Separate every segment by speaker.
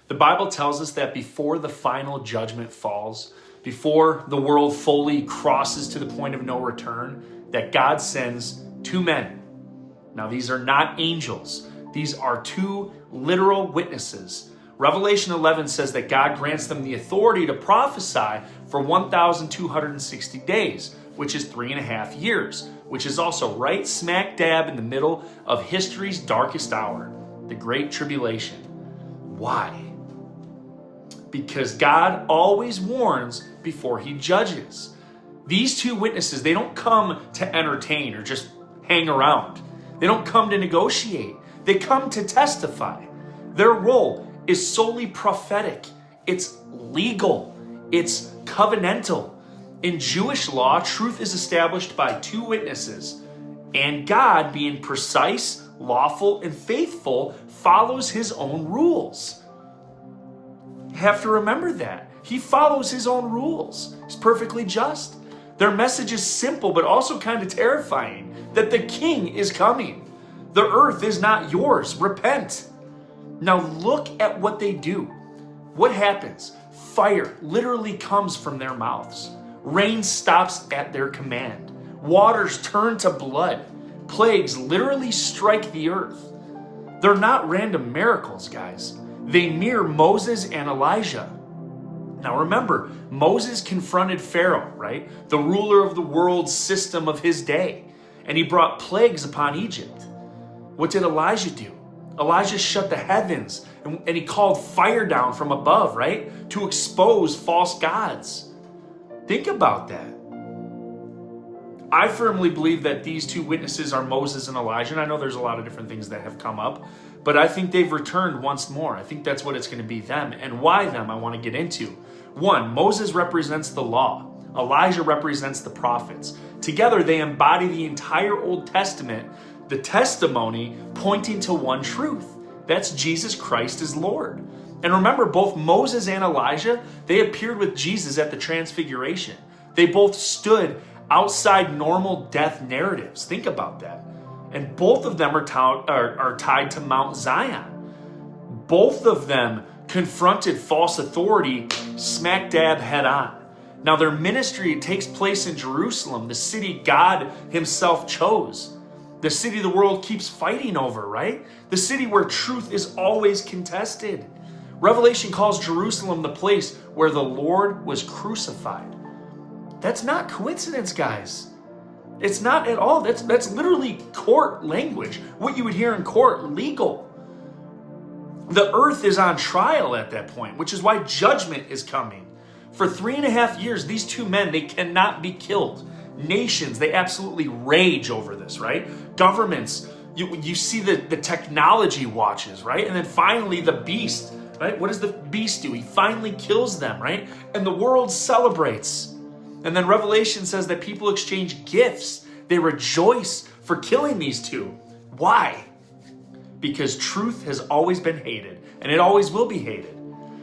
Speaker 1: The Bible tells us that before the final judgment falls, before the world fully crosses to the point of no return, that God sends two men. Now, these are not angels. These are two literal witnesses. Revelation 11 says that God grants them the authority to prophesy for 1,260 days, which is 3.5 years, which is also right smack dab in the middle of history's darkest hour, the Great Tribulation. Why? Because God always warns before he judges. These two witnesses, they don't come to entertain or just hang around. They don't come to negotiate. They come to testify. Their role is solely prophetic. It's legal. It's covenantal. In Jewish law, truth is established by two witnesses, and God, being precise, lawful, and faithful, follows his own rules. You have to remember that. He follows his own rules. He's perfectly just. Their message is simple, but also kind of terrifying, that the king is coming. The earth is not yours. Repent. Now look at what they do. What happens? Fire literally comes from their mouths. Rain stops at their command. Waters turn to blood. Plagues literally strike the earth. They're not random miracles, guys. They mirror Moses and Elijah. Now remember, Moses confronted Pharaoh, right? The ruler of the world system of his day. And he brought plagues upon Egypt. What did Elijah do? Elijah shut the heavens and he called fire down from above, right? To expose false gods. Think about that. I firmly believe that these two witnesses are Moses and Elijah. And I know there's a lot of different things that have come up, but I think they've returned once more. I think that's what it's going to be, them. And why them, I want to get into. One, Moses represents the law. Elijah represents the prophets. Together, they embody the entire Old Testament, the testimony pointing to one truth. That's Jesus Christ is Lord. And remember, both Moses and Elijah, they appeared with Jesus at the Transfiguration. They both stood outside normal death narratives. Think about that. And both of them are tied to Mount Zion. Both of them confronted false authority smack dab head on. Now their ministry takes place in Jerusalem, the city God himself chose. The city the world keeps fighting over, right? The city where truth is always contested. Revelation calls Jerusalem the place where the Lord was crucified. That's not coincidence, guys. It's not at all. That's literally court language. What you would hear in court, legal. The earth is on trial at that point, which is why judgment is coming. For 3.5 years, these two men, they cannot be killed. Nations, they absolutely rage over this, right? Governments, you see the technology watches, right? And then finally the beast, right? What does the beast do? He finally kills them, right? And the world celebrates. And then Revelation says that people exchange gifts. They rejoice for killing these two. Why? Because truth has always been hated, and it always will be hated.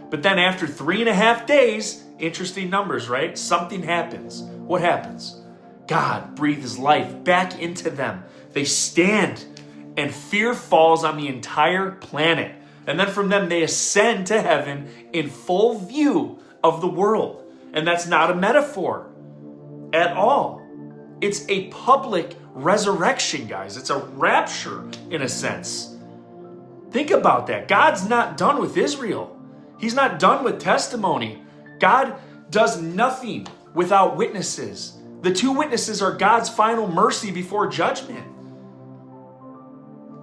Speaker 1: But then after 3.5 days, interesting numbers, right? Something happens. What happens? God breathes life back into them. They stand, and fear falls on the entire planet. And then from them, they ascend to heaven in full view of the world. And that's not a metaphor at all. It's a public resurrection, guys. It's a rapture in a sense. Think about that. God's not done with Israel. He's not done with testimony. God does nothing without witnesses. The two witnesses are God's final mercy before judgment.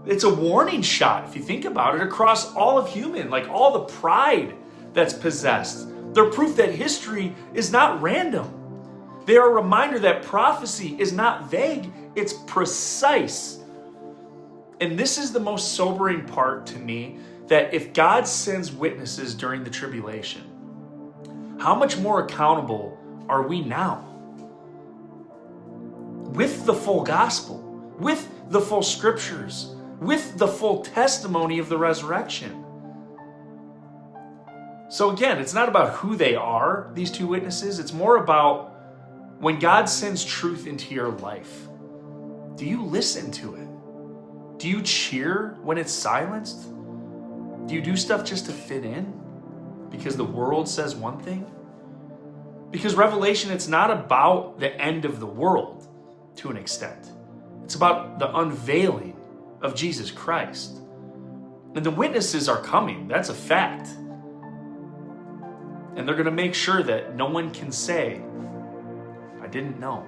Speaker 1: It's a warning shot, if you think about it, across all of human, like all the pride that's possessed. They're proof that history is not random. They are a reminder that prophecy is not vague, it's precise. And this is the most sobering part to me, that if God sends witnesses during the tribulation, how much more accountable are we now? With the full gospel, with the full scriptures, with the full testimony of the resurrection. So again, it's not about who they are, these two witnesses. It's more about when God sends truth into your life, do you listen to it? Do you cheer when it's silenced? Do you do stuff just to fit in? because the world says one thing? Because Revelation, it's not about the end of the world to an extent. It's about the unveiling of Jesus Christ. And the witnesses are coming. That's a fact. And they're going to make sure that no one can say, I didn't know.